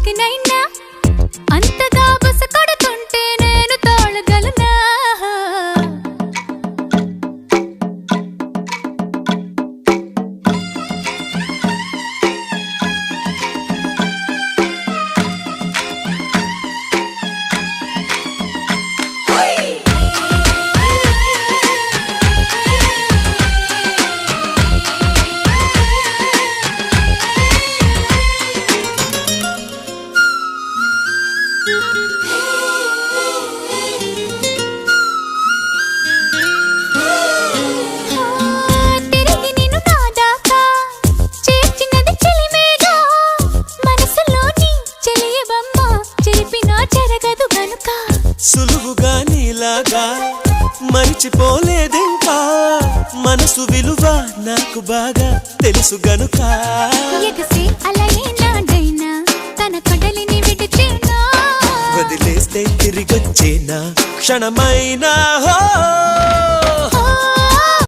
చిలికినైనా అంతగా బస కొడుతుంటే నేను తోలగలనా తిరిగి నిన్ను నాదాకా చేర్చినది చెలిమేగా మనసులోని చెలియబమ్మ చెరిపినా చెరగదు గనుక సులువుగా నీలాగా మరిచిపోలేదింకా మనసు విలువ నాకు బాగా తెలుసు గనుక ఎగసే అలయే నాడైనా తన కడలిని విడిచేనా వదిలేస్తే తిరిగొచ్చేనా క్షణమైనా హో